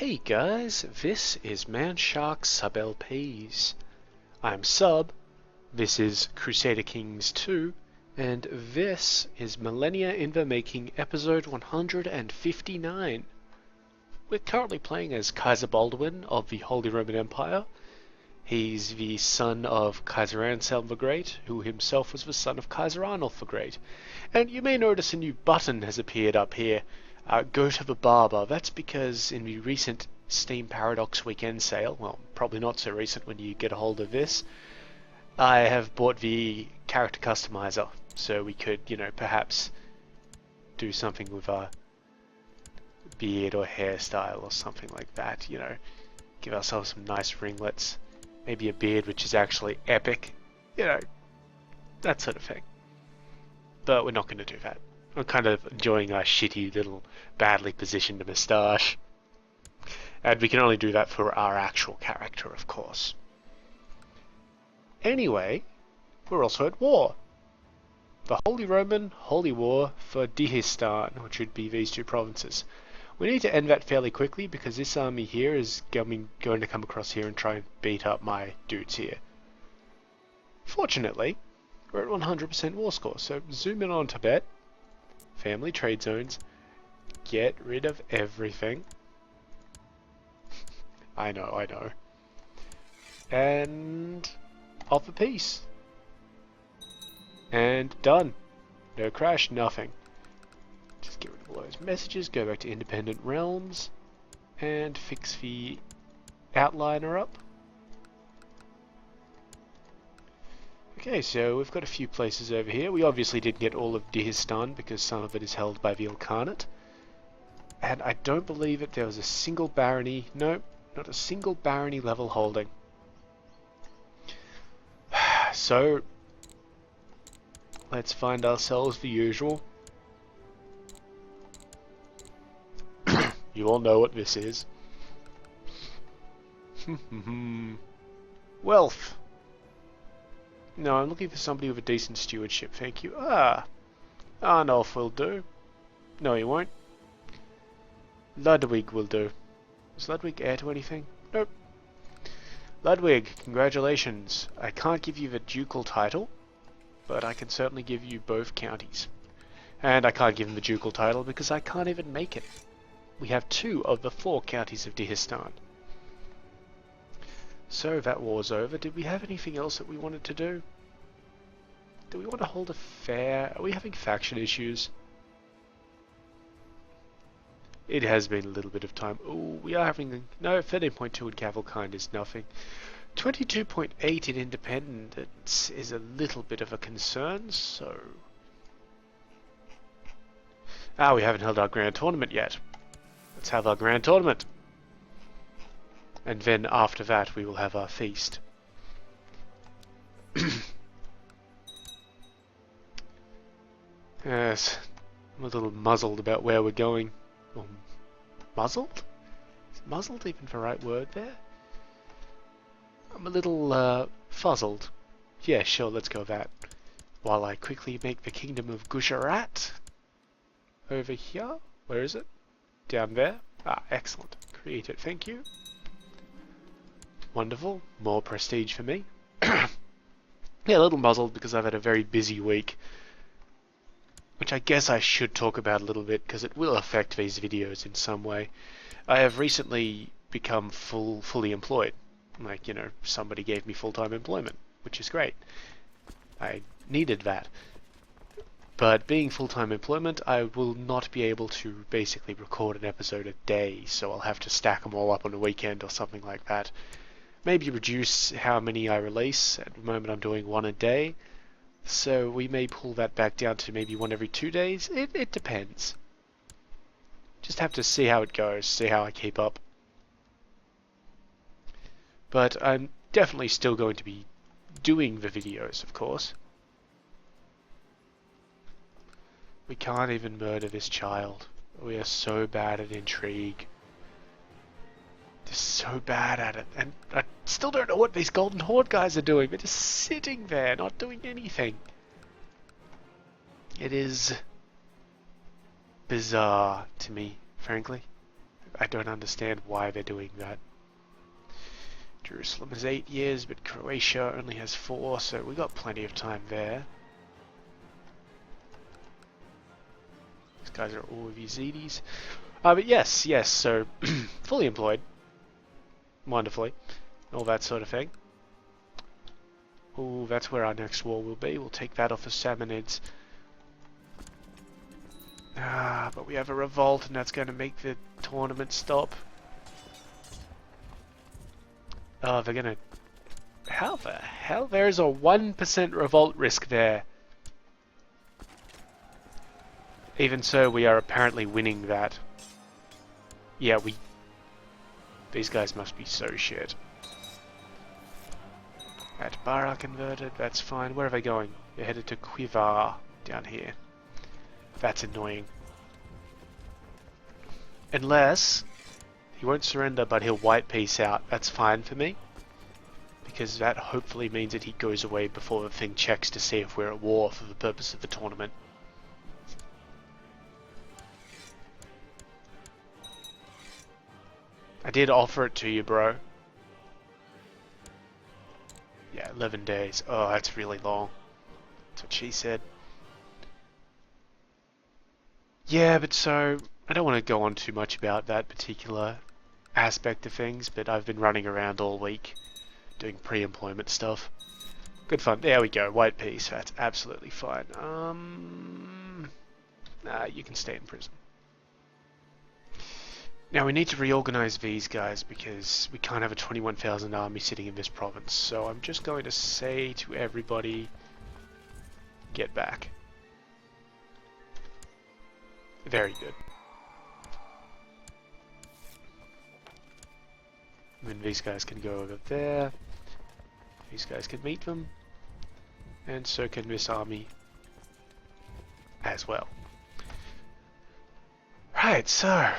Hey guys, this is Manshark Sub LPs. I'm Sub, this is Crusader Kings II, and this is Millennia in the Making episode 159. We're currently playing as Kaiser Baldwin of the Holy Roman Empire. He's the son of Kaiser Anselm the Great, who himself was the son of Kaiser Arnulf the Great. And you may notice a new button has appeared up here. Go to the barber. That's because in the recent Steam Paradox weekend sale, well, probably not so recent when you get a hold of this, I have bought the character customizer, so we could, perhaps do something with a beard or hairstyle or something like that, give ourselves some nice ringlets, maybe a beard which is actually epic, that sort of thing. But we're not going to do that. I'm kind of enjoying our shitty little badly positioned moustache. And we can only do that for our actual character, of course. Anyway, we're also at war. The Holy Roman Holy War for Dihistan, which would be these two provinces. We need to end that fairly quickly because this army here is going to come across here and try and beat up my dudes here. Fortunately, we're at 100% war score, so zoom in on Tibet. Family trade zones. Get rid of everything. I know. And off a piece. And done. No crash, nothing. Just get rid of all those messages, go back to independent realms, and fix the outliner up. Okay, so we've got a few places over here. We obviously didn't get all of Dihistan because some of it is held by the Ilkhanate. And I don't believe that there was a single barony. Nope, not a single barony level holding. So, let's find ourselves the usual. You all know what this is. Wealth. No, I'm looking for somebody with a decent stewardship, thank you. Arnulf will do. No, he won't. Ludwig will do. Is Ludwig heir to anything? Nope. Ludwig, congratulations. I can't give you the ducal title, but I can certainly give you both counties. And I can't give him the ducal title because I can't even make it. We have 2 of the 4 counties of Dihistan. So that war's over. Did we have anything else that we wanted to do? Do we want to hold a fair? Are we having faction issues? It has been a little bit of time. Oh, we are having... No, 13.2 in Cavalkind is nothing. 22.8 in Independence is a little bit of a concern, so... we haven't held our grand tournament yet. Let's have our grand tournament. And then after that we will have our feast. Yes, I'm a little muzzled about where we're going. Or muzzled? Is muzzled even the right word there? I'm a little fuzzled. Yeah, sure, let's go with that. While I quickly make the kingdom of Gujarat. Over here? Where is it? Down there? Excellent. Create it, thank you. Wonderful. More prestige for me. Yeah, a little muzzled because I've had a very busy week. Which I guess I should talk about a little bit because it will affect these videos in some way. I have recently become fully employed. Like, somebody gave me full-time employment, which is great. I needed that. But being full-time employment, I will not be able to basically record an episode a day, so I'll have to stack them all up on a weekend or something like that. Maybe reduce how many I release. At the moment I'm doing 1 a day, so we may pull that back down to maybe 1 every 2 days. It depends. Just have to see how it goes, see how I keep up. But I'm definitely still going to be doing the videos, of course. We can't even murder this child. We are so bad at intrigue. Just so bad at it. And I still don't know what these Golden Horde guys are doing. They're just sitting there, not doing anything. It is bizarre to me, frankly. I don't understand why they're doing that. Jerusalem has 8 years, but Croatia only has 4, so we got plenty of time there. These guys are all Yazidis. But yes, so fully employed. Wonderfully. All that sort of thing. Oh, that's where our next war will be. We'll take that off of Samanids. But we have a revolt, and that's going to make the tournament stop. Oh, they're going to... How the hell? There is a 1% revolt risk there. Even so, we are apparently winning that. Yeah, These guys must be so shit. At Bara converted, that's fine. Where are they going? They're headed to Quivar, down here. That's annoying. Unless he won't surrender, but he'll white peace out. That's fine for me. Because that hopefully means that he goes away before the thing checks to see if we're at war for the purpose of the tournament. I did offer it to you, bro. Yeah, 11 days. Oh, that's really long. That's what she said. Yeah, but so... I don't want to go on too much about that particular aspect of things, but I've been running around all week doing pre-employment stuff. Good fun. There we go. White peace. That's absolutely fine. Nah, you can stay in prison. Now we need to reorganize these guys because we can't have a 21,000 army sitting in this province. So I'm just going to say to everybody, get back. Very good. And then these guys can go over there. These guys can meet them. And so can this army as well. Right, so...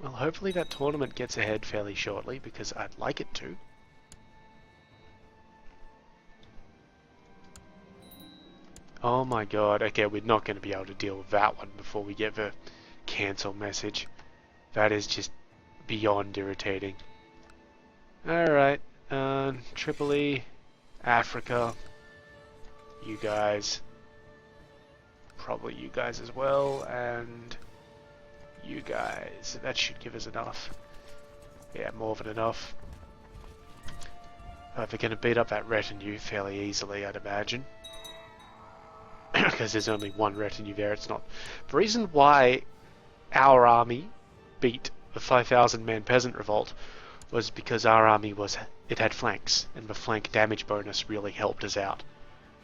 Well, hopefully that tournament gets ahead fairly shortly, because I'd like it to. Oh my god, okay, we're not going to be able to deal with that one before we get the cancel message. That is just beyond irritating. Alright, Tripoli, Africa, you guys. Probably you guys as well, and you guys. That should give us enough. Yeah, more than enough. They're going to beat up that retinue fairly easily, I'd imagine. Because there's only one retinue there. It's not... The reason why our army beat the 5,000-man peasant revolt was because our army it had flanks, and the flank damage bonus really helped us out.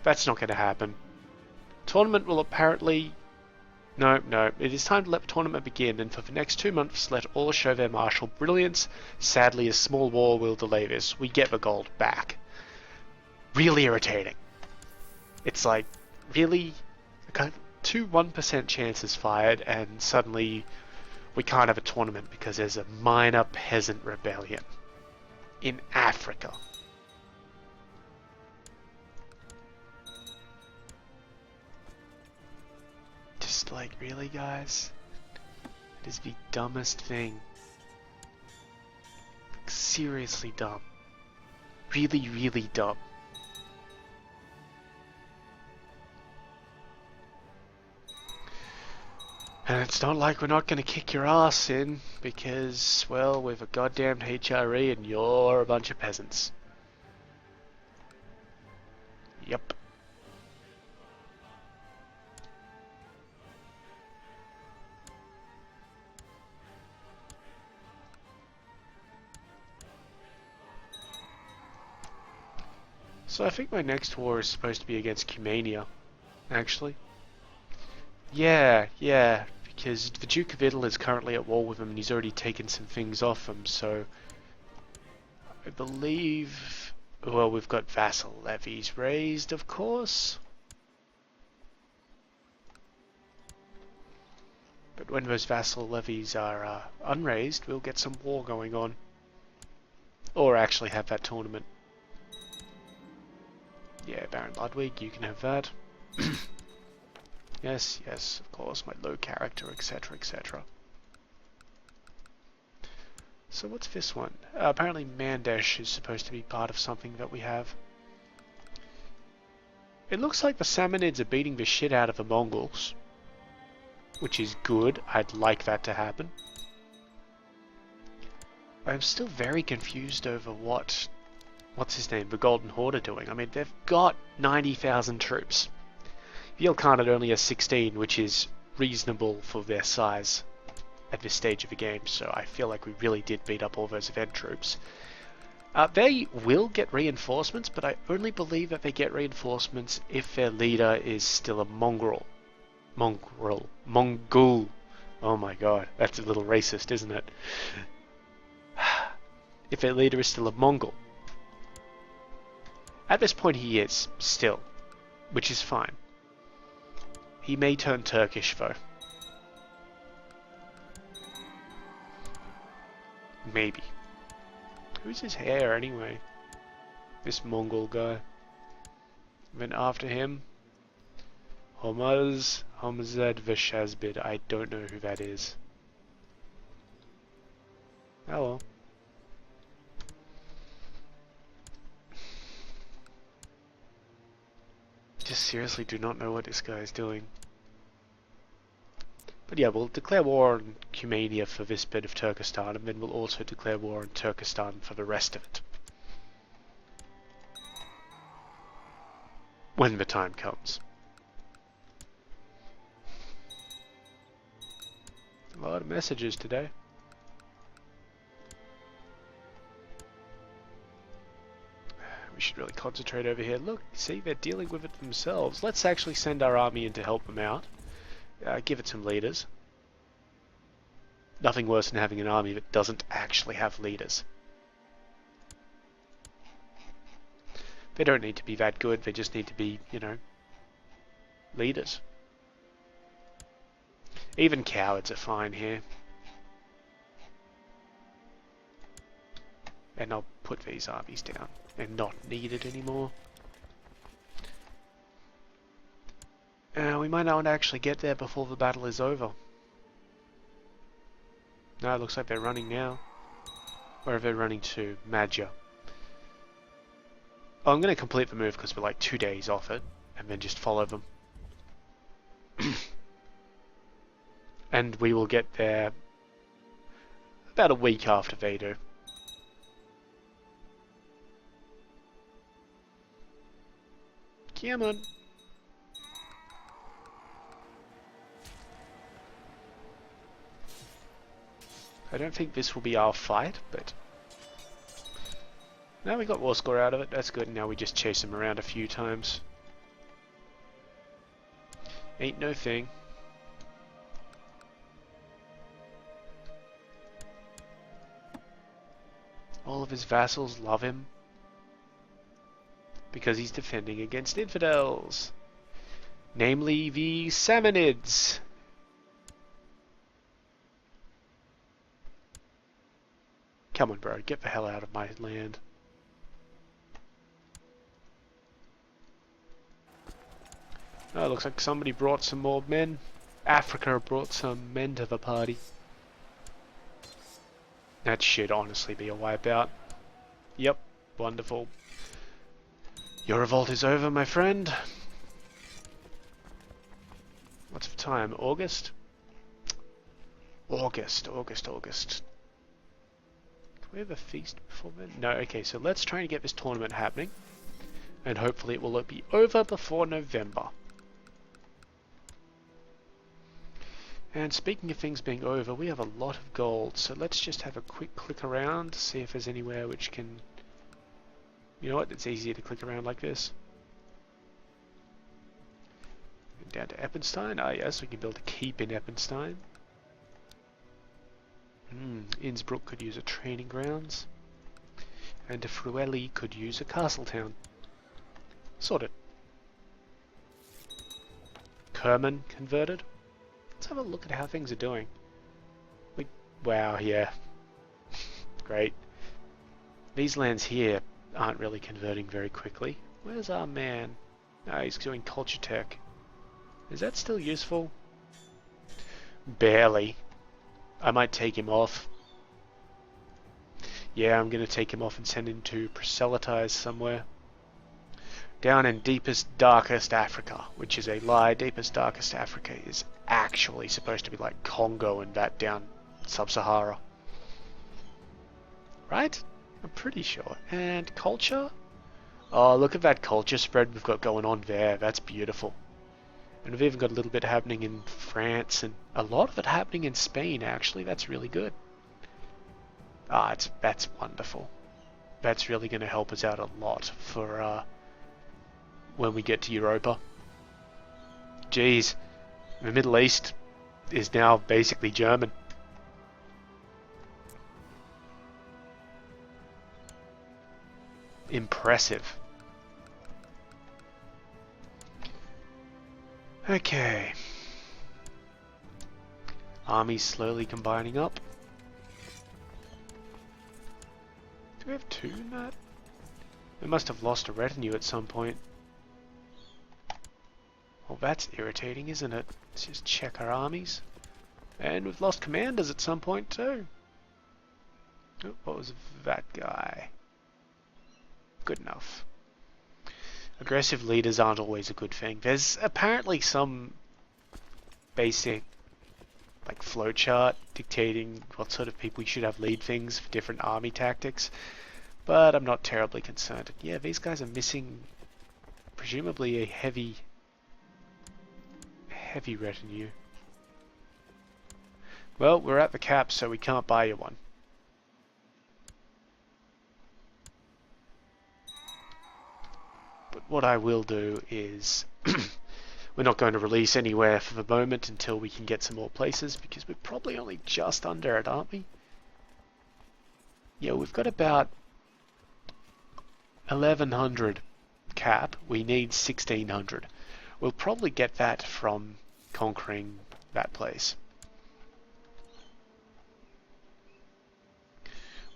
That's not going to happen. Tournament will apparently... No, it is time to let the tournament begin, and for the next 2 months let all show their martial brilliance. Sadly, a small war will delay this. We get the gold back. Really irritating. It's like, really? 2 1% chances fired, and suddenly we can't have a tournament because there's a minor peasant rebellion in Africa. Just like, really, guys? It is the dumbest thing. Like, seriously dumb. Really, really dumb. And it's not like we're not going to kick your ass in, because, well, we've a goddamn HRE and you're a bunch of peasants. Yep. So I think my next war is supposed to be against Cumania, actually. Yeah, because the Duke of Italy is currently at war with him and he's already taken some things off him, so... I believe... Well, we've got vassal levies raised, of course. But when those vassal levies are unraised, we'll get some war going on. Or actually have that tournament. Yeah, Baron Ludwig, you can have that. Yes, yes, of course, my low character, etc, etc. So what's this one? Apparently Mandesh is supposed to be part of something that we have. It looks like the Samanids are beating the shit out of the Mongols, which is good. I'd like that to happen. I'm still very confused over what's his name, the Golden Horde are doing. I mean, they've got 90,000 troops. Khan only has 16, which is reasonable for their size at this stage of the game, so I feel like we really did beat up all those event troops. They will get reinforcements, but I only believe that they get reinforcements if their leader is still a Mongol. Oh my god, that's a little racist, isn't it? If their leader is still a Mongol. At this point he is, still, which is fine. He may turn Turkish though. Maybe. Who's his heir anyway? This Mongol guy. Then after him, Homazad Veshazbid. I don't know who that is. Oh well. Just seriously do not know what this guy is doing. But yeah, we'll declare war on Cumania for this bit of Turkestan, and then we'll also declare war on Turkestan for the rest of it. When the time comes. A lot of messages today. We should really concentrate over here. Look, see, they're dealing with it themselves. Let's actually send our army in to help them out. Give it some leaders. Nothing worse than having an army that doesn't actually have leaders. They don't need to be that good, they just need to be, you know, leaders. Even cowards are fine here. And I'll put these armies down. They're not needed anymore. We might not actually get there before the battle is over. No, it looks like they're running now. Where are they running to? Madja. Oh, I'm going to complete the move because we're like 2 days off it, and then just follow them. And we will get there about a week after they do. Come on. I don't think this will be our fight, but... Now we got war score out of it, that's good. Now we just chase him around a few times. Ain't no thing. All of his vassals love him. Because he's defending against infidels. Namely the Samanids. Come on, bro, get the hell out of my land. Oh, looks like somebody brought some more men. Africa brought some men to the party. That should honestly be a wipeout. Yep, wonderful. Your revolt is over, my friend. What's the time? August? August. We have a feast before then? No, okay, so let's try and get this tournament happening. And hopefully it will be over before November. And speaking of things being over, we have a lot of gold, so let's just have a quick click around, see if there's anywhere which can... You know what, it's easier to click around like this. And down to Eppenstein, ah yes, we can build a keep in Eppenstein. Innsbruck could use a training grounds, and Frueli could use a castle town. Sorted. Kerman converted. Let's have a look at how things are doing. Wow, yeah. Great. These lands here aren't really converting very quickly. Where's our man? No, he's doing culture tech. Is that still useful? Barely. I might take him off. Yeah, I'm going to take him off and send him to proselytize somewhere. Down in deepest, darkest Africa, which is a lie. Deepest, darkest Africa is actually supposed to be like Congo and that down Sub-Sahara. Right? I'm pretty sure. And culture? Oh, look at that culture spread we've got going on there. That's beautiful. And we've even got a little bit happening in France and a lot of it happening in Spain, actually. That's really good. Ah, that's wonderful. That's really going to help us out a lot for when we get to Europa. Geez, the Middle East is now basically German. Impressive. Okay. Armies slowly combining up. Do we have two in that? We must have lost a retinue at some point. Well, that's irritating, isn't it? Let's just check our armies. And we've lost commanders at some point too. Oh, what was that guy? Good enough. Aggressive leaders aren't always a good thing. There's apparently some basic like flowchart dictating what sort of people you should have lead things for different army tactics, but I'm not terribly concerned. Yeah, these guys are missing presumably a heavy retinue. Well, we're at the cap, so we can't buy you one. But what I will do is we're not going to release anywhere for the moment until we can get some more places, because we're probably only just under it, aren't we? Yeah, we've got about 1100 cap. We need 1600. We'll probably get that from conquering that place.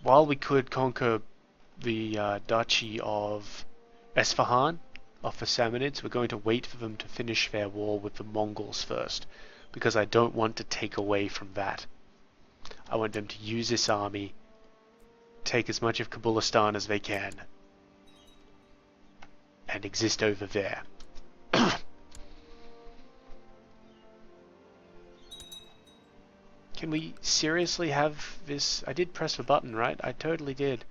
While we could conquer the Duchy of Esfahan off the Samanids, we're going to wait for them to finish their war with the Mongols first, because I don't want to take away from that. I want them to use this army, take as much of Kabulistan as they can, and exist over there. Can we seriously have this? I did press the button, right? I totally did.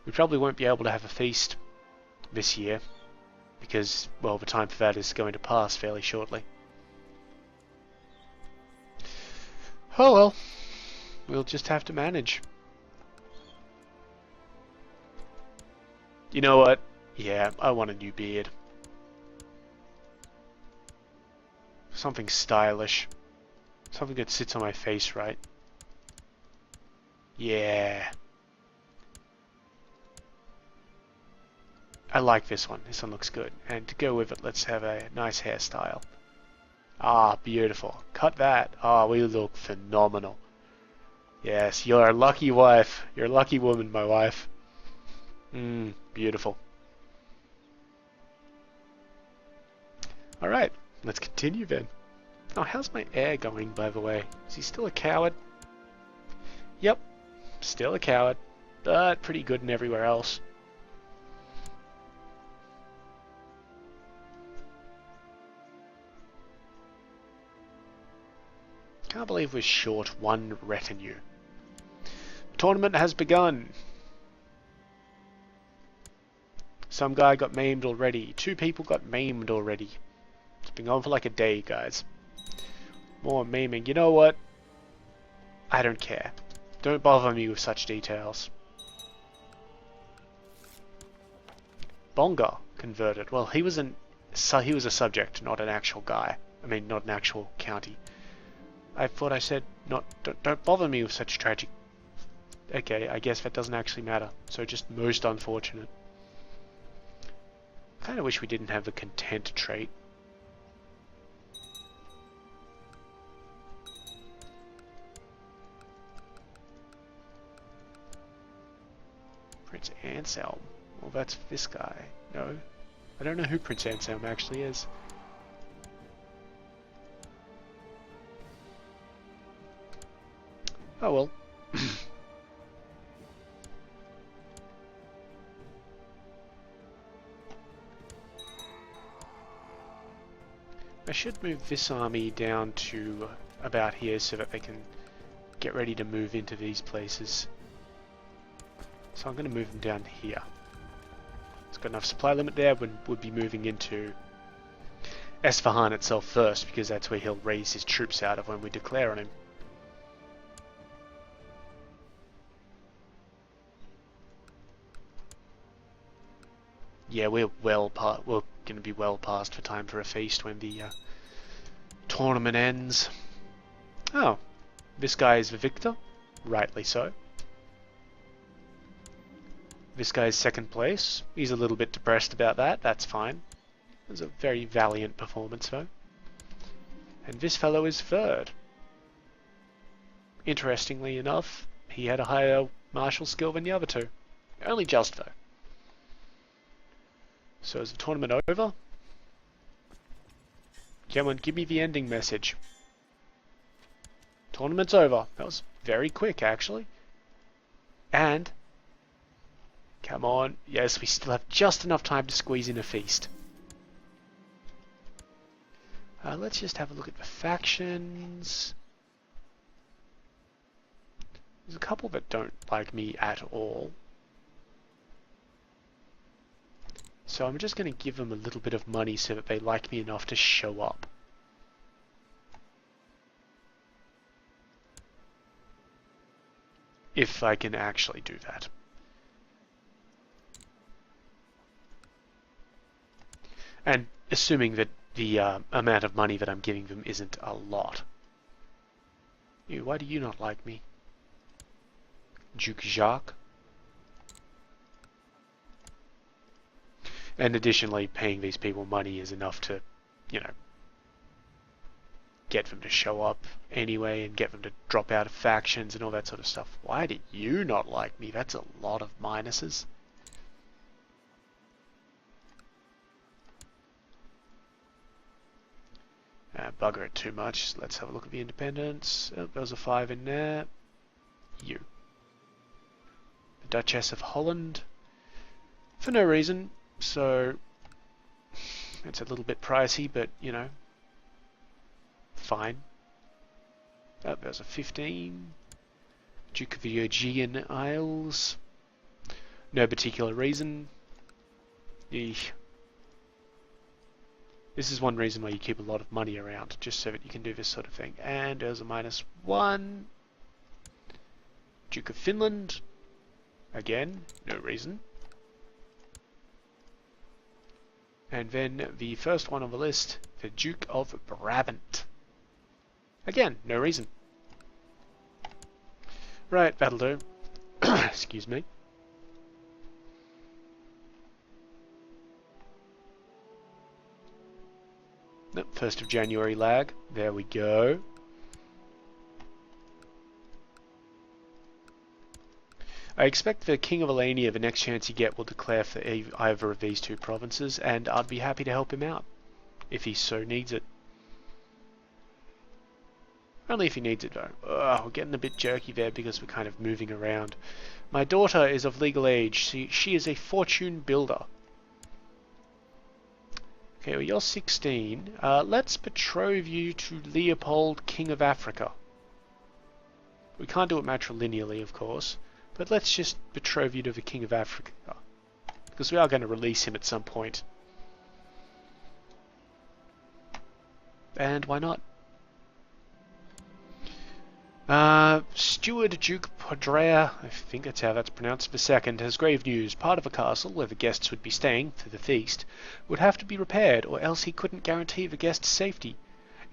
We probably won't be able to have a feast this year, because, well, the time for that is going to pass fairly shortly. Oh well, we'll just have to manage. You know what? Yeah, I want a new beard. Something stylish. Something that sits on my face right. Yeah. I like this one. This one looks good. And to go with it, let's have a nice hairstyle. Ah, beautiful. Cut that. Ah, we look phenomenal. Yes, you're a lucky wife. You're a lucky woman, my wife. Beautiful. Alright, let's continue then. Oh, how's my heir going, by the way? Is he still a coward? Yep, still a coward, but pretty good in everywhere else. Can't believe we're short one retinue. The tournament has begun. Some guy got maimed already. 2 people got maimed already. It's been going for like a day, guys. More maiming. You know what? I don't care. Don't bother me with such details. Bonga converted. Well, he was a subject, not an actual guy. I mean, not an actual county. I thought I said not. Don't bother me with such tragic. Okay, I guess that doesn't actually matter. So just most unfortunate. Kind of wish we didn't have the content trait. Prince Anselm. Well, that's this guy. No, I don't know who Prince Anselm actually is. Oh well. I should move this army down to about here so that they can get ready to move into these places. So I'm going to move them down here. It's got enough supply limit there, would be moving into Esfahan itself first, because that's where he'll raise his troops out of when we declare on him. Yeah, we're going to be well past for time for a feast when the tournament ends. Oh, this guy is the victor, rightly so. This guy's second place. He's a little bit depressed about that. That's fine. It was a very valiant performance, though. And this fellow is third. Interestingly enough, he had a higher martial skill than the other two. Only just, though. So is the tournament over? Come on, give me the ending message. Tournament's over. That was very quick, actually. And, come on, yes, we still have just enough time to squeeze in a feast. Let's just have a look at the factions. There's a couple that don't like me at all. So I'm just going to give them a little bit of money so that they like me enough to show up. If I can actually do that. And assuming that the amount of money that I'm giving them isn't a lot. Ew, why do you not like me? Duke Jacques? And additionally, paying these people money is enough to, you know, get them to show up anyway and get them to drop out of factions and all that sort of stuff. Why do you not like me? That's a lot of minuses. Bugger it too much. Let's have a look at the independence. Oh, there was a 5 in there. You. The Duchess of Holland. For no reason. So, it's a little bit pricey, but, you know, fine. Oh, there's a 15. Duke of the Aegean Isles. No particular reason. Eesh. This is one reason why you keep a lot of money around, just so that you can do this sort of thing. And there's a -1. Duke of Finland. Again, no reason. And then the first one on the list, the Duke of Brabant. Again, no reason. Right, that'll do. Excuse me. Nope, 1st of January lag. There we go. I expect the King of Millennia, the next chance you get, will declare for either of these two provinces, and I'd be happy to help him out, if he so needs it. Only if he needs it, though. Ugh, we're getting a bit jerky there because we're kind of moving around. My daughter is of legal age. She is a fortune builder. Okay, well, you're 16. Let's betroth you to Leopold, King of Africa. We can't do it matrilineally, of course. But let's just betroth you to the King of Africa, because we are going to release him at some point. And why not? Steward Duke Podrea, I think that's how that's pronounced, the second, has grave news. Part of a castle where the guests would be staying for the feast would have to be repaired, or else he couldn't guarantee the guests' safety.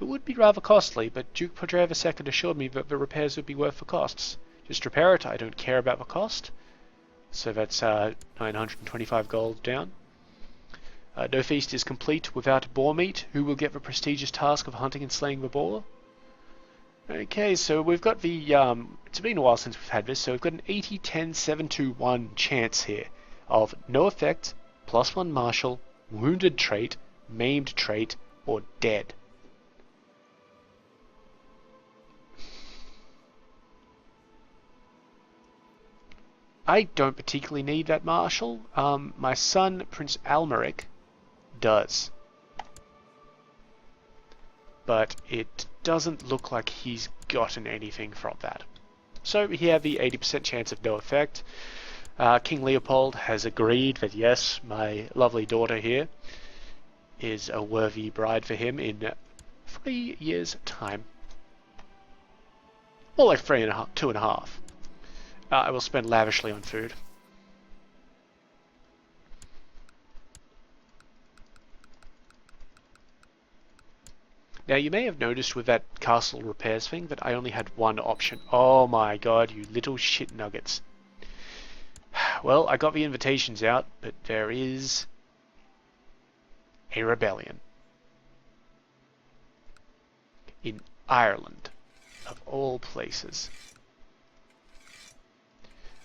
It would be rather costly, but Duke Podrea II assured me that the repairs would be worth the costs. Just repair it, I don't care about the cost. So that's 925 gold down. No feast is complete without boar meat. Who will get the prestigious task of hunting and slaying the boar? Okay, so we've got the, it's been a while since we've had this, so we've got an 80-10-7-2-1 chance here of no effect, +1 martial, wounded trait, maimed trait, or dead. I don't particularly need that marshal. My son, Prince Almeric, does. But it doesn't look like he's gotten anything from that. So he had the 80% chance of no effect. King Leopold has agreed that yes, my lovely daughter here is a worthy bride for him in 3 years' time. More like 2.5. I will spend lavishly on food. Now you may have noticed with that castle repairs thing that I only had one option. Oh my god, you little shit nuggets. Well, I got the invitations out, but there is a rebellion. In Ireland, of all places.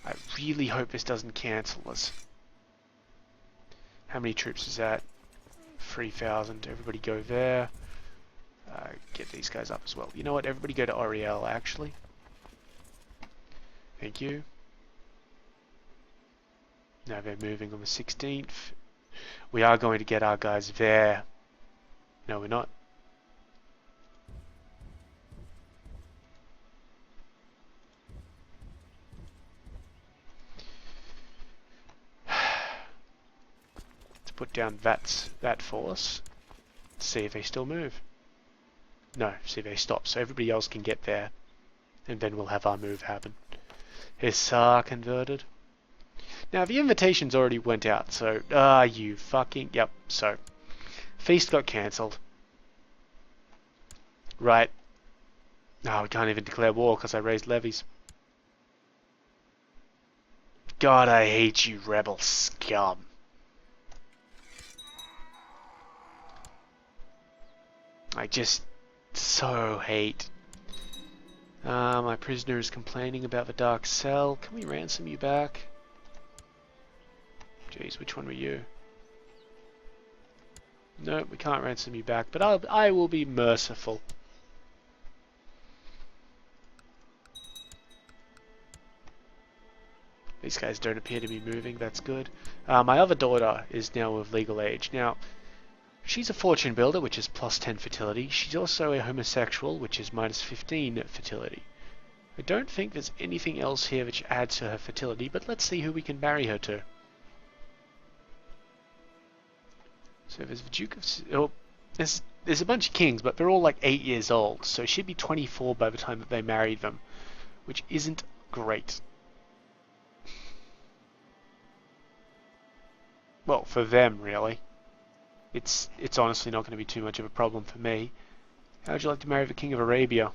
I really hope this doesn't cancel us. How many troops is that? 3,000. Everybody go there. Get these guys up as well. You know what? Everybody go to Oriel, actually. Thank you. Now they're moving on the 16th. We are going to get our guys there. No, we're not. Let's put down that force. See if they still move. No, see they stop, so everybody else can get there. And then we'll have our move happen. Hussar converted. Now the invitations already went out, so you fucking yep. So feast got cancelled. Right. No, we can't even declare war because I raised levies. God, I hate you, rebel scum. I just so hate. My prisoner is complaining about the dark cell. Can we ransom you back? Jeez, which one were you? No, we can't ransom you back, but I will be merciful. These guys don't appear to be moving, that's good. My other daughter is now of legal age. Now, she's a fortune builder, which is plus 10 fertility. She's also a homosexual, which is minus 15 fertility. I don't think there's anything else here which adds to her fertility, but let's see who we can marry her to. So there's the Duke of... Oh, there's a bunch of kings, but they're all like 8 years old, so she'd be 24 by the time that they married them, which isn't great. Well, for them, really. It's honestly not going to be too much of a problem for me. How would you like to marry the King of Arabia?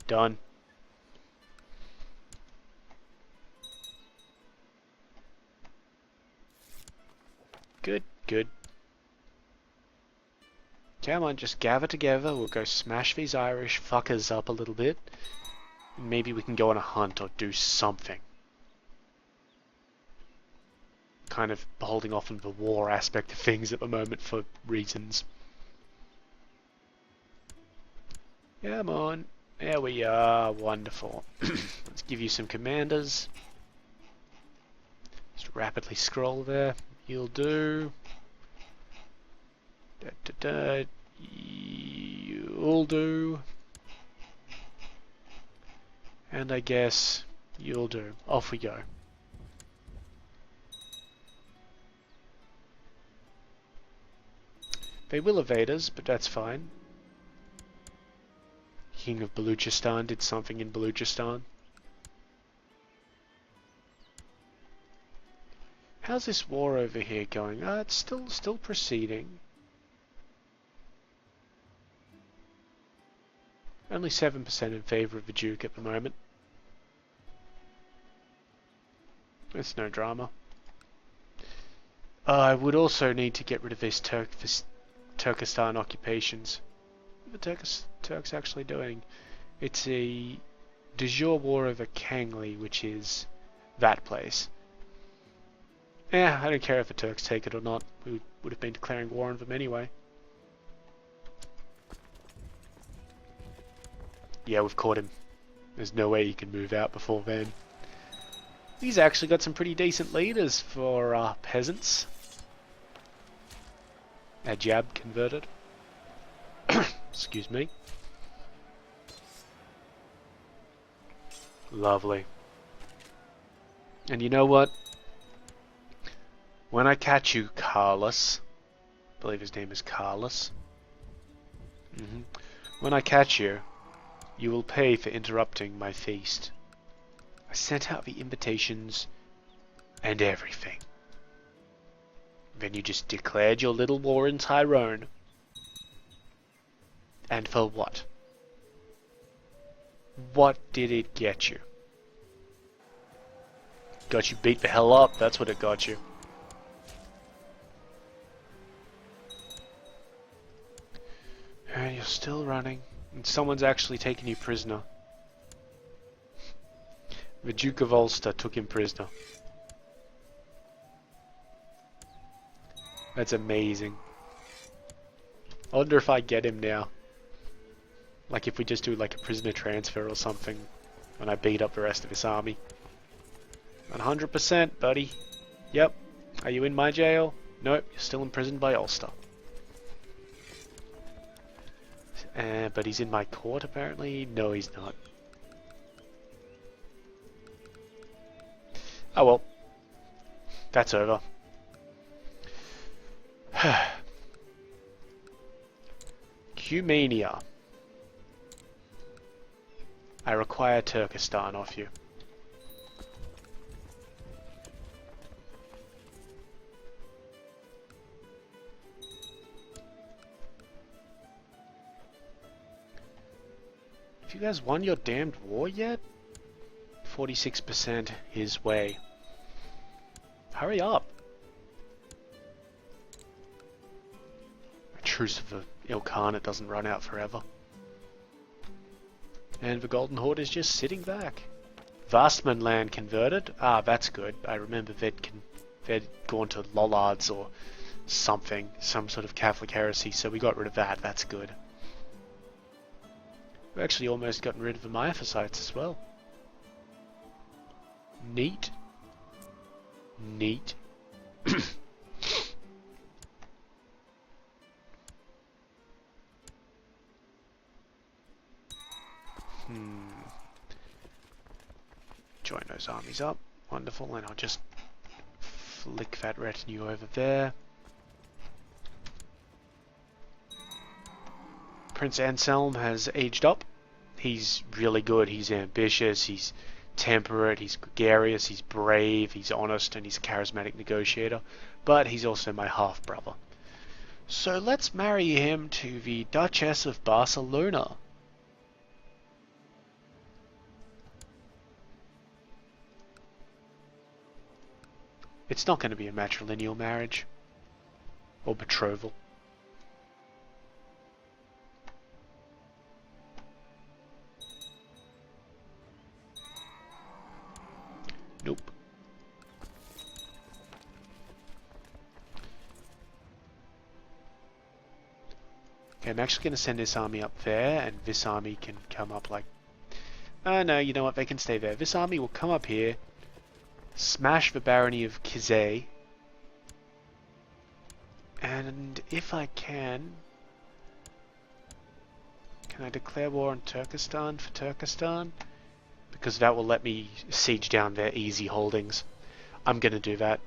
Done. Good, good. Come on, just gather together. We'll go smash these Irish fuckers up a little bit. Maybe we can go on a hunt or do something. Kind of holding off on the war aspect of things at the moment for reasons. Come on. There we are. Wonderful. Let's give you some commanders. Just rapidly scroll there. You'll do. You'll do. And I guess you'll do. Off we go. They will evade us, but that's fine. King of Baluchistan did something in Baluchistan. How's this war over here going? It's still proceeding. Only 7% in favour of the Duke at the moment. It's no drama. I would also need to get rid of this Turkestan occupations. What are the Turks actually doing? It's a de jure war over Kangli, which is that place. I don't care if the Turks take it or not. We would have been declaring war on them anyway. Yeah, we've caught him. There's no way he can move out before then. He's actually got some pretty decent leaders for peasants. A jab converted. Excuse me. Lovely. And you know what? When I catch you, Carlos, I believe his name is Carlos. When I catch you, you will pay for interrupting my feast. I sent out the invitations and everything. Then you just declared your little war in Tyrone. And for what? What did it get you? Got you beat the hell up, that's what it got you. And you're still running. And someone's actually taken you prisoner. The Duke of Ulster took him prisoner. That's amazing. I wonder if I get him now. Like if we just do like a prisoner transfer or something. And I beat up the rest of his army. 100%, buddy. Yep. Are you in my jail? Nope, you're still imprisoned by Ulster. But he's in my court apparently? No, he's not. Oh well. That's over. Cumania. I require Turkestan off you. Have you guys won your damned war yet? 46% his way. Hurry up. A truce of the Ilkhanate doesn't run out forever. And the Golden Horde is just sitting back. Vastman land converted. Ah, that's good. I remember they'd gone to Lollards or something. Some sort of Catholic heresy, so we got rid of that. That's good. We've actually almost gotten rid of the Myophysites as well. Neat. Neat. Join those armies up. Wonderful. And I'll just flick that retinue over there. Prince Anselm has aged up. He's really good. He's ambitious. He's temperate. He's gregarious. He's brave. He's honest. And he's a charismatic negotiator. But he's also my half-brother. So let's marry him to the Duchess of Barcelona. It's not going to be a matrilineal marriage. Or betrothal. Nope. Okay, I'm actually going to send this army up there, and this army can come up like... no, you know what, they can stay there. This army will come up here, smash the barony of Kizay, and if I can I declare war on Turkestan for Turkestan? Because that will let me siege down their easy holdings. I'm going to do that.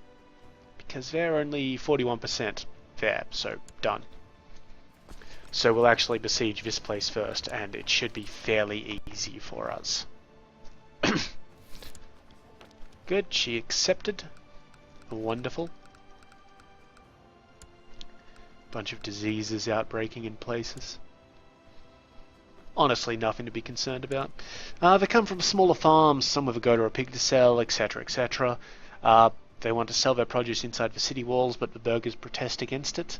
Because they're only 41% there, so done. So we'll actually besiege this place first, and it should be fairly easy for us. Good, she accepted. Wonderful. Bunch of diseases outbreaking in places. Honestly, nothing to be concerned about. They come from smaller farms, some with a goat or a pig to sell, etc., etc. They want to sell their produce inside the city walls, but the burghers protest against it.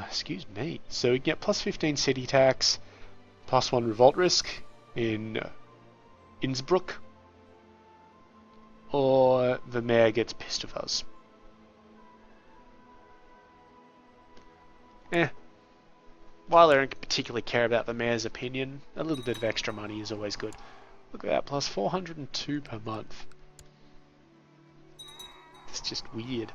Excuse me. So we get plus 15 city tax, plus 1 revolt risk in Innsbruck, or the mayor gets pissed with us. while I don't particularly care about the mayor's opinion, a little bit of extra money is always good. Look at that, plus 402 per month. It's just weird.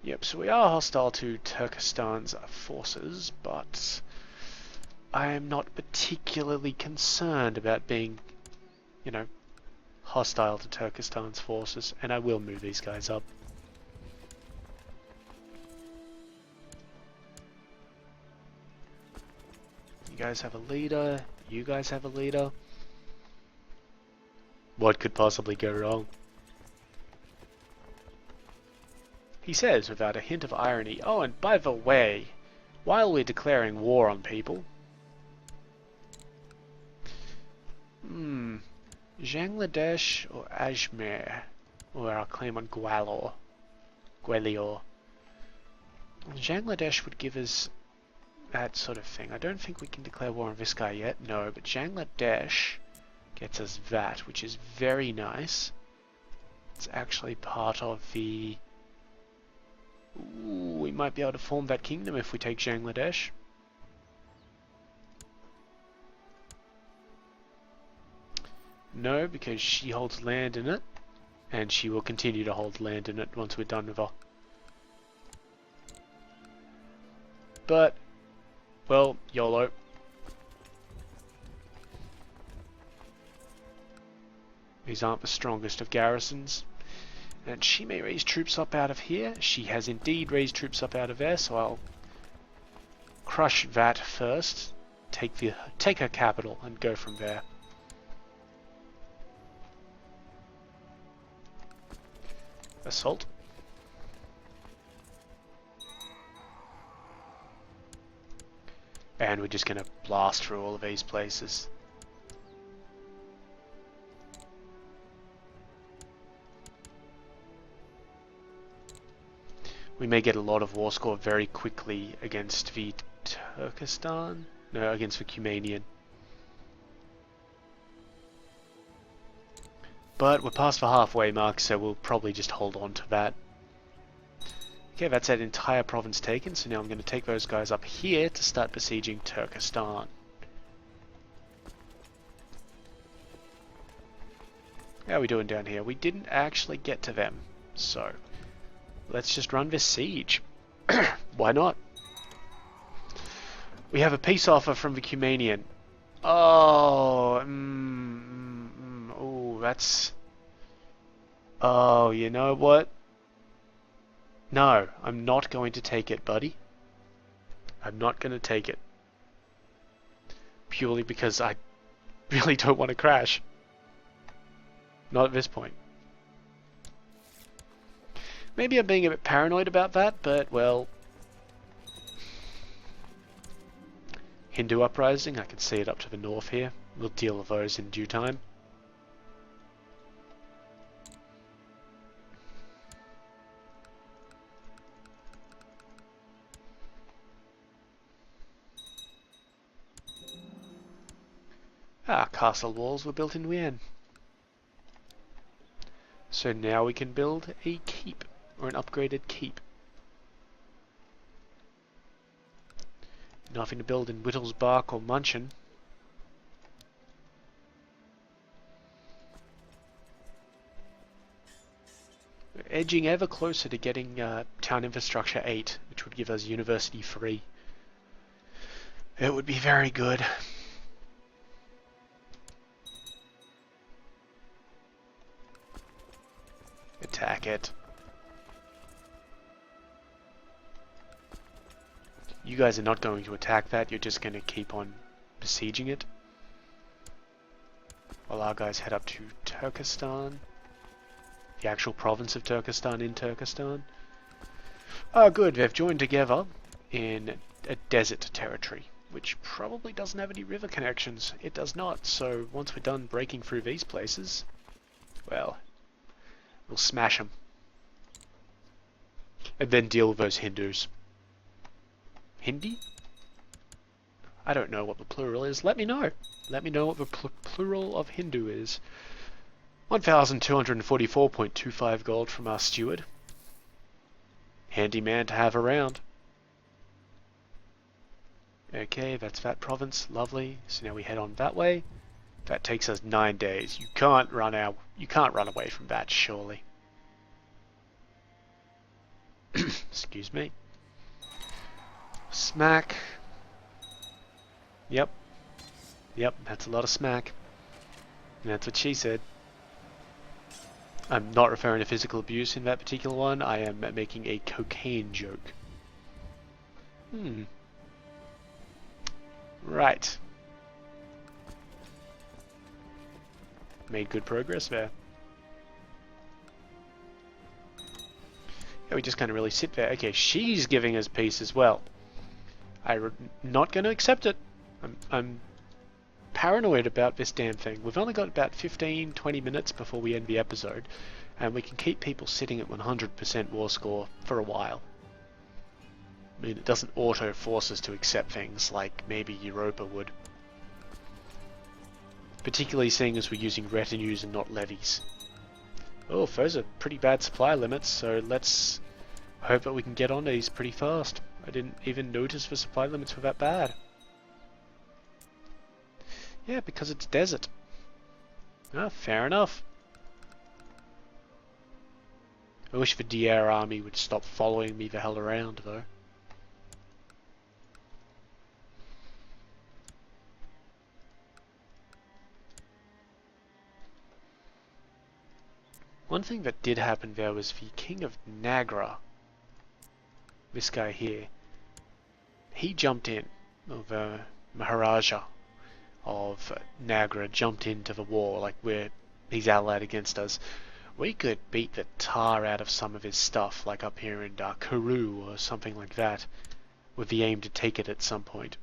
Yep, so we are hostile to Turkestan's forces, but I am not particularly concerned about being, you know, hostile to Turkestan's forces, and I will move these guys up. You guys have a leader, you guys have a leader. What could possibly go wrong? He says without a hint of irony, oh, and by the way, while we're declaring war on people... Bangladesh or Ajmer, or our claim on Gwalior. Bangladesh would give us that sort of thing. I don't think we can declare war on this guy yet, no, but Bangladesh gets us that, which is very nice. It's actually part of the... Ooh, we might be able to form that kingdom if we take Bangladesh. No, because she holds land in it, and she will continue to hold land in it once we're done with her. But, well, YOLO. These aren't the strongest of garrisons. And she may raise troops up out of here. She has indeed raised troops up out of there, so I'll crush that first. Take her capital and go from there. Assault. And we're just going to blast through all of these places. We may get a lot of war score very quickly against the Turkestan? No, against the Cumanian. But we're past the halfway mark, so we'll probably just hold on to that. Okay, that's that entire province taken, so now I'm going to take those guys up here to start besieging Turkestan. How are we doing down here? We didn't actually get to them, so let's just run this siege. Why not? We have a peace offer from the Cumanian. Oh, oh, that's... Oh, you know what? No, I'm not going to take it, buddy. I'm not going to take it. Purely because I really don't want to crash. Not at this point. Maybe I'm being a bit paranoid about that, but, well... Hindu uprising, I can see it up to the north here. We'll deal with those in due time. Ah, castle walls were built in Wien. So now we can build a keep, or an upgraded keep. Nothing to build in Wittelsbach or München. We're edging ever closer to getting Town Infrastructure 8, which would give us University 3. It would be very good. Attack it. You guys are not going to attack that, you're just going to keep on besieging it. While our guys head up to Turkestan. The actual province of Turkestan in Turkestan. Oh good, they've joined together in a desert territory, which probably doesn't have any river connections. It does not, so once we're done breaking through these places, well, we'll smash them. And then deal with those Hindus. Hindi? I don't know what the plural is. Let me know. Let me know what the plural of Hindu is. 1,244.25 gold from our steward. Handy man to have around. Okay, that's that province. Lovely. So now we head on that way. That takes us 9 days. You can't run away from that, surely. Excuse me. Smack. Yep. Yep, that's a lot of smack. And that's what she said. I'm not referring to physical abuse in that particular one. I am making a cocaine joke. Right. Made good progress there. Yeah, we just kind of really sit there. Okay, she's giving us peace as well. I'm not going to accept it. I'm paranoid about this damn thing. We've only got about 15-20 minutes before we end the episode, and we can keep people sitting at 100% war score for a while. I mean, it doesn't auto-force us to accept things like maybe Europa would. Particularly seeing as we're using retinues and not levies. Oh, those are pretty bad supply limits, so let's hope that we can get on these pretty fast. I didn't even notice the supply limits were that bad. Yeah, because it's desert. Ah, fair enough. I wish the DR army would stop following me the hell around, though. One thing that did happen there was the King of Nagra, this guy here, he jumped in, or the Maharaja of Nagra jumped into the war, like he's allied against us. We could beat the tar out of some of his stuff, like up here in Karoo or something like that, with the aim to take it at some point.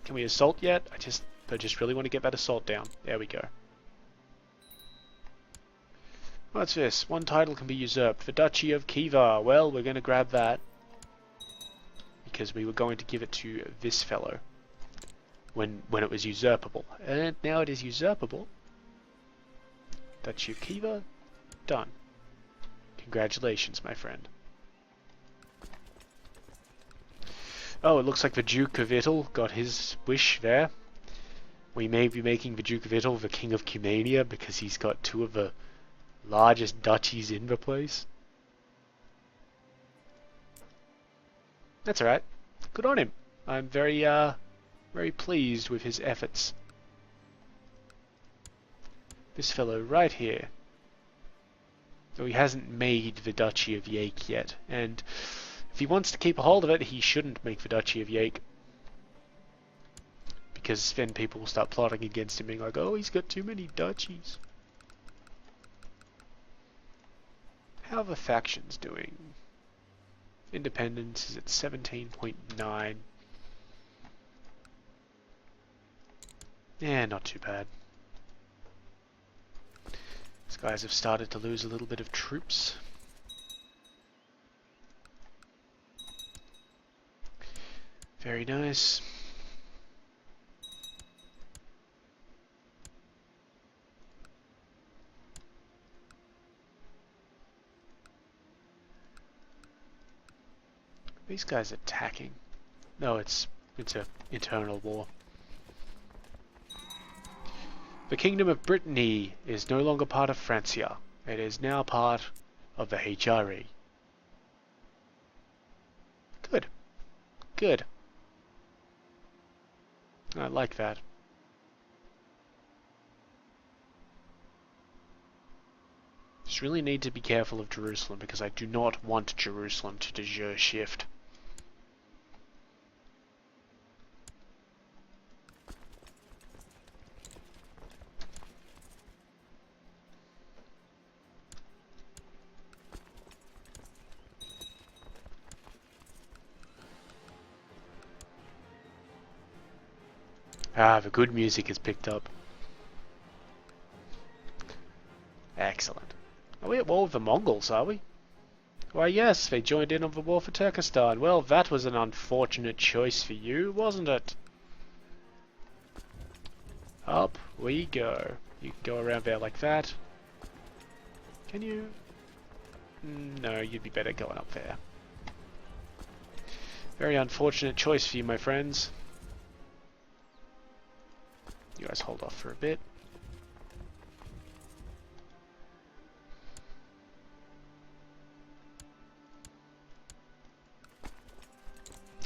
Can we assault yet? I just really want to get that assault down. There we go. What's this? One title can be usurped. The Duchy of Khiva. Well, we're going to grab that. Because we were going to give it to this fellow. When it was usurpable. And now it is usurpable. Duchy of Khiva. Done. Congratulations, my friend. Oh, it looks like the Duke of Ital got his wish there. We may be making the Duke of Ital the King of Cumania because he's got two of the largest duchies in the place. That's alright. Good on him. I'm very pleased with his efforts. This fellow right here. So he hasn't made the Duchy of Yake yet, and if he wants to keep a hold of it, he shouldn't make the Duchy of Yake. Because then people will start plotting against him, being like, oh, he's got too many duchies. How are the factions doing? Independence is at 17.9. Yeah, not too bad. These guys have started to lose a little bit of troops. Very nice. These guys attacking. No, it's a internal war. The Kingdom of Brittany is no longer part of Francia. It is now part of the HRE. Good. Good. I like that. Just really need to be careful of Jerusalem because I do not want Jerusalem to de jure shift. Ah, the good music is picked up. Excellent. Are we at war with the Mongols, are we? Why yes, they joined in on the war for Turkestan. Well, that was an unfortunate choice for you, wasn't it? Up we go. You can go around there like that. Can you? No, you'd be better going up there. Very unfortunate choice for you, my friends. You guys hold off for a bit.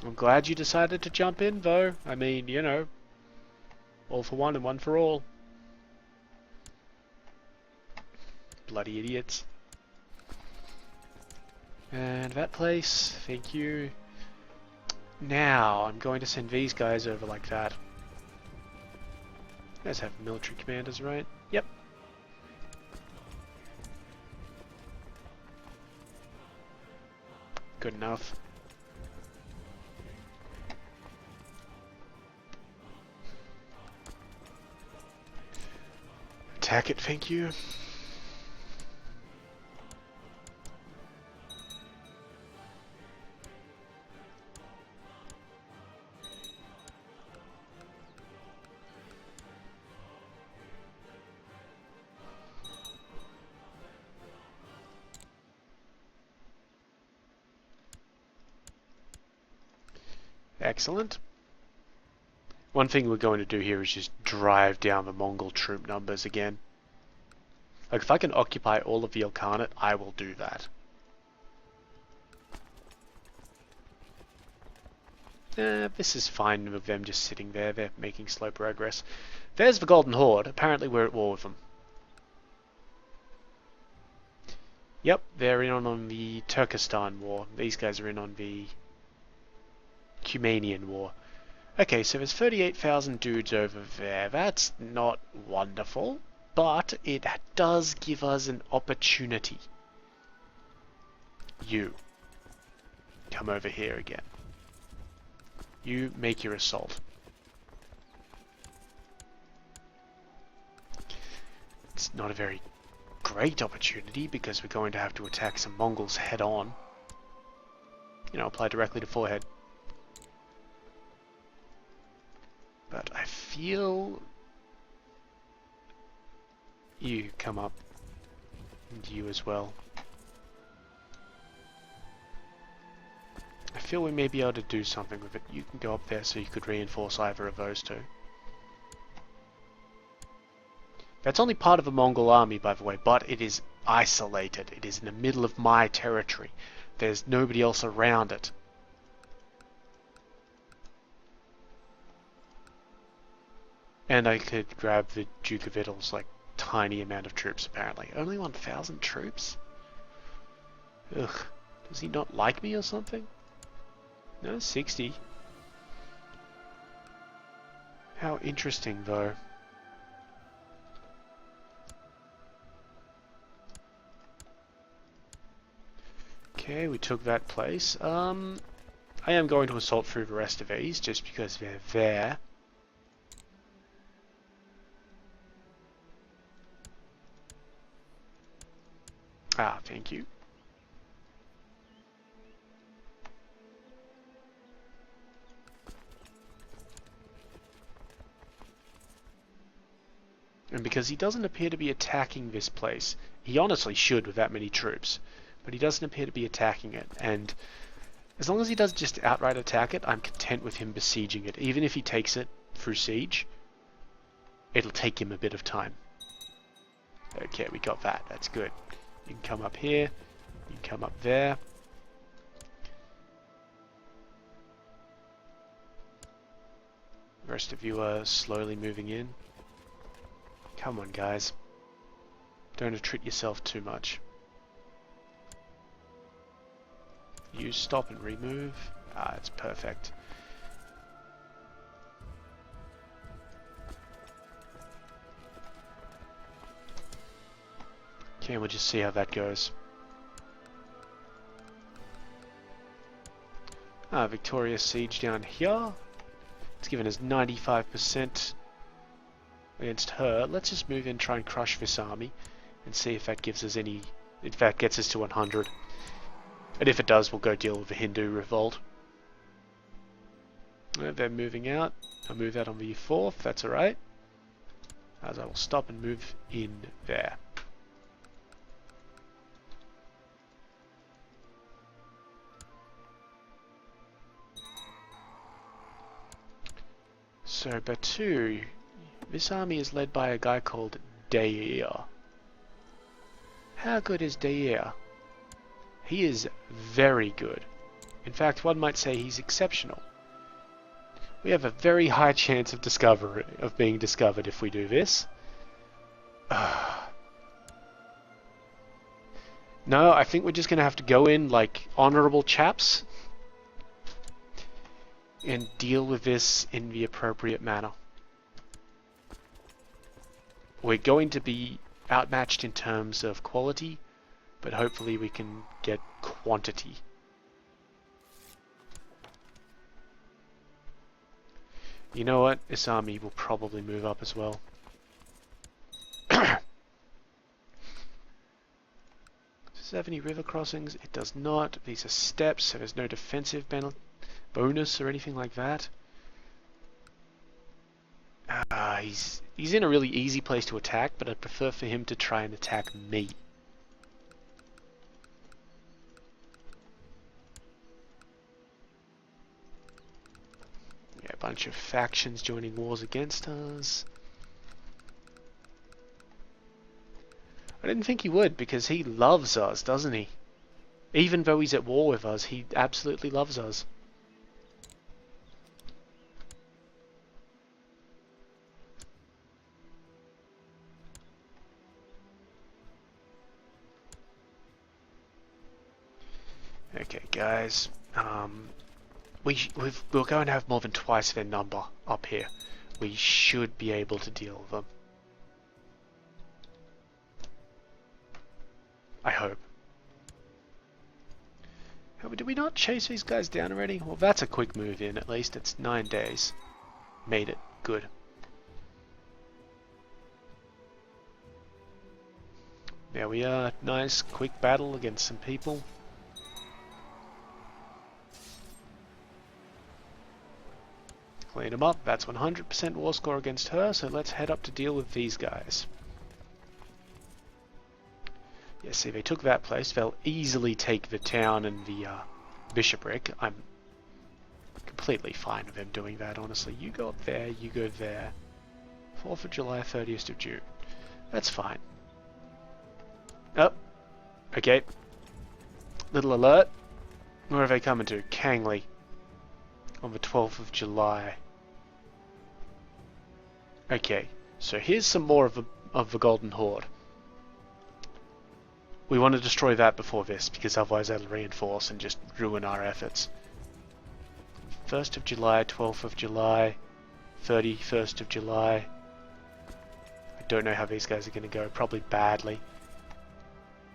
I'm glad you decided to jump in, though. I mean, you know, all for one and one for all. Bloody idiots. And that place, thank you. Now, I'm going to send these guys over like that. You guys have military commanders, right? Yep. Good enough. Attack it, thank you. Excellent. One thing we're going to do here is just drive down the Mongol troop numbers again. Like, if I can occupy all of the Ilkhanate, I will do that. This is fine with them just sitting there. They're making slow progress. There's the Golden Horde. Apparently we're at war with them. Yep, they're in on the Turkestan War. These guys are in on the Cumanian War. Okay, so there's 38,000 dudes over there. That's not wonderful, but it does give us an opportunity. You, come over here again. You make your assault. It's not a very great opportunity because we're going to have to attack some Mongols head on. You know, apply directly to forehead. But I feel you come up, and you as well. I feel we may be able to do something with it. You can go up there so you could reinforce either of those two. That's only part of a Mongol army, by the way, but it is isolated. It is in the middle of my territory. There's nobody else around it. And I could grab the Duke of Idle's, like, tiny amount of troops, apparently. Only 1,000 troops? Ugh. Does he not like me or something? No, 60. How interesting, though. Okay, we took that place. I am going to assault through the rest of these, just because they're there. Ah, thank you. And because he doesn't appear to be attacking this place, he honestly should with that many troops, but he doesn't appear to be attacking it, and as long as he doesn't just outright attack it, I'm content with him besieging it. Even if he takes it through siege, it'll take him a bit of time. Okay, we got that. That's good. You can come up here. You can come up there. The rest of you are slowly moving in. Come on, guys. Don't attrit yourself too much. You stop and remove. Ah, it's perfect. Okay, we'll just see how that goes. Ah, victorious siege down here. It's given us 95% against her. Let's just move in and try and crush this army and see if that gives us any... if that gets us to 100. And if it does, we'll go deal with the Hindu revolt. They're moving out. I'll move out on the 4th, that's alright. as I will stop and move in there. So Batu, this army is led by a guy called Dair. How good is Dair? He is very good. In fact, one might say he's exceptional. We have a very high chance of being discovered if we do this. No, I think we're just going to have to go in like honorable chaps and deal with this in the appropriate manner. We're going to be outmatched in terms of quality, but hopefully we can get quantity. You know what? This army will probably move up as well. Does this have any river crossings? It does not. These are steps, so there's no defensive bonus or anything like that. He's in a really easy place to attack, but I'd prefer for him to try and attack me. Yeah, a bunch of factions joining wars against us. I didn't think he would, because he loves us, doesn't he? Even though he's at war with us, he absolutely loves us. Okay, guys. We're going to have more than twice their number up here. We should be able to deal with them. I hope. Did we not chase these guys down already? Well, that's a quick move in, at least. It's 9 days. Made it. Good. There we are. Nice, quick battle against some people. Clean them up. That's 100% war score against her, so let's head up to deal with these guys. Yeah, see, they took that place. They'll easily take the town and the bishopric. I'm completely fine with them doing that, honestly. You go up there, you go there. 4th of July, 30th of June. That's fine. Oh, okay. Little alert. Where are they coming to? Kangley. On the 12th of July. Okay, so here's some more of the Golden Horde. We want to destroy that before this, because otherwise that'll reinforce and just ruin our efforts. 1st of July, 12th of July, 31st of July. I don't know how these guys are going to go, probably badly.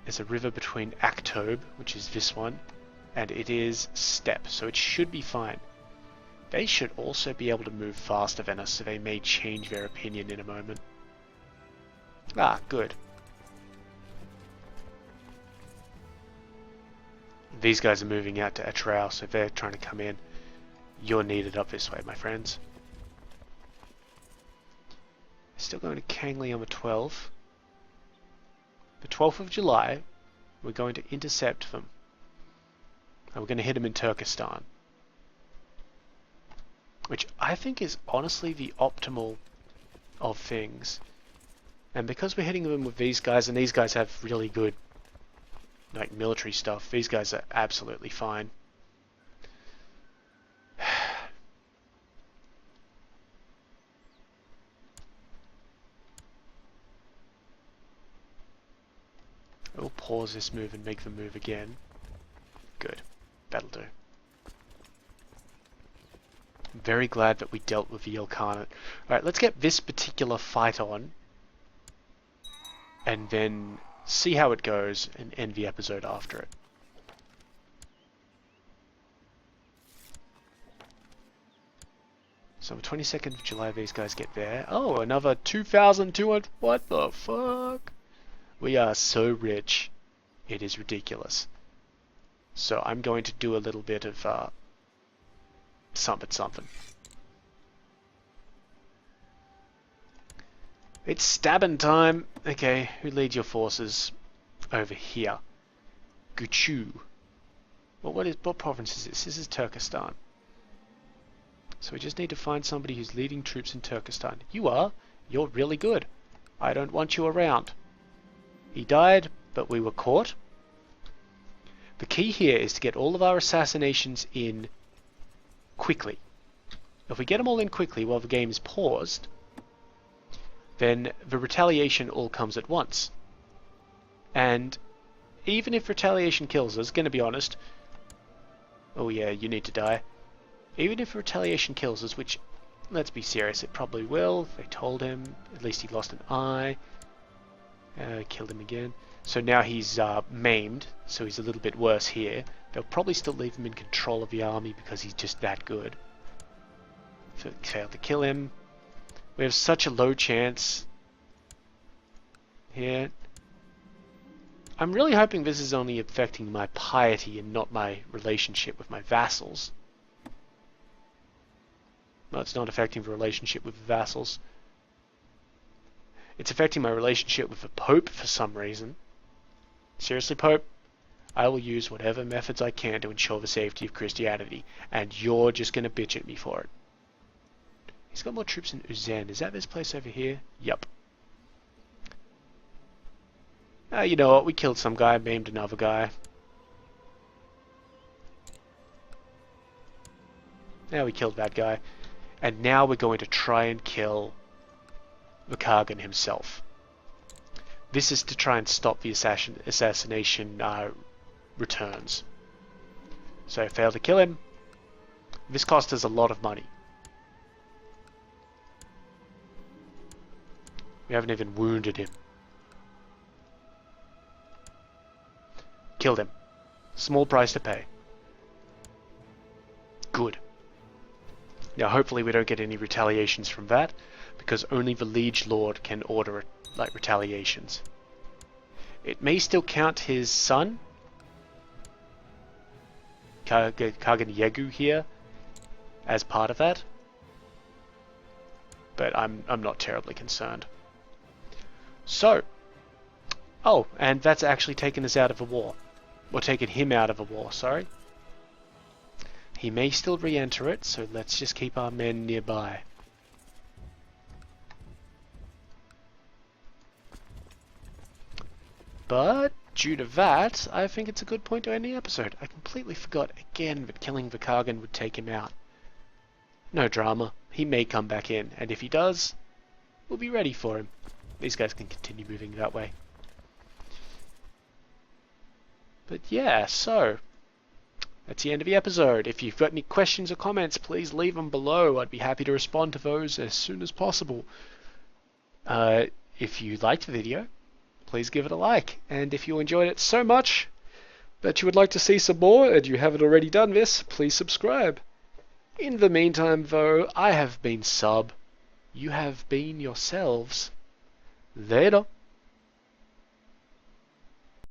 There's a river between Aktobe, which is this one, and it is steppe, so it should be fine. They should also be able to move faster than us, so they may change their opinion in a moment. Ah, good. These guys are moving out to Etrau, so they're trying to come in. You're needed up this way, my friends. Still going to Kangley on the 12th. The 12th of July, we're going to intercept them. And we're going to hit them in Turkestan. Which I think is honestly the optimal of things. And because we're hitting them with these guys, and these guys have really good like military stuff, these guys are absolutely fine. We'll pause this move and make them move again. Good. That'll do. I'm very glad that we dealt with the Ilkhanate. Alright, let's get this particular fight on. And then see how it goes and end the episode after it. So the 22nd of July these guys get there. Oh, another 2,200. What the fuck? We are so rich. It is ridiculous. So I'm going to do a little bit of something. It's stabbing time. Okay, who leads your forces over here? Guchu. Well, what province is this? This is Turkestan. So we just need to find somebody who's leading troops in Turkestan. You are. You're really good. I don't want you around. He died, but we were caught. The key here is to get all of our assassinations in quickly. If we get them all in quickly while the game is paused, then the retaliation all comes at once. And even if retaliation kills us, gonna be honest, oh yeah, you need to die. Even if retaliation kills us, which, let's be serious, it probably will. They told him, at least he lost an eye. Killed him again. So now he's maimed, so he's a little bit worse here. They'll probably still leave him in control of the army because he's just that good. Failed to kill him. We have such a low chance here. I'm really hoping this is only affecting my piety and not my relationship with my vassals. Well, it's not affecting the relationship with the vassals. It's affecting my relationship with the Pope for some reason. Seriously, Pope? I will use whatever methods I can to ensure the safety of Christianity, and you're just going to bitch at me for it. He's got more troops in Uzen. Is that this place over here? Yup. You know what? We killed some guy, maimed another guy. Now we killed that guy. And now we're going to try and kill the Kagan himself. This is to try and stop the assassination returns. So I failed to kill him. This cost us a lot of money. We haven't even wounded him. Killed him. Small price to pay. Good. Now hopefully we don't get any retaliations from that, because only the Liege Lord can order like retaliations. It may still count his son, Kagan Yegu here, as part of that, but I'm not terribly concerned. So, oh, and that's actually taken us out of a war. Or taken him out of a war, sorry. He may still re-enter it, so let's just keep our men nearby. But, due to that, I think it's a good point to end the episode. I completely forgot again that killing the Kagan would take him out. No drama. He may come back in, and if he does, we'll be ready for him. These guys can continue moving that way. But yeah, so that's the end of the episode. If you've got any questions or comments, please leave them below. I'd be happy to respond to those as soon as possible. If you liked the video, please give it a like. And if you enjoyed it so much that you would like to see some more and you haven't already done this, please subscribe. In the meantime, though, I have been Sub. You have been yourselves. Later.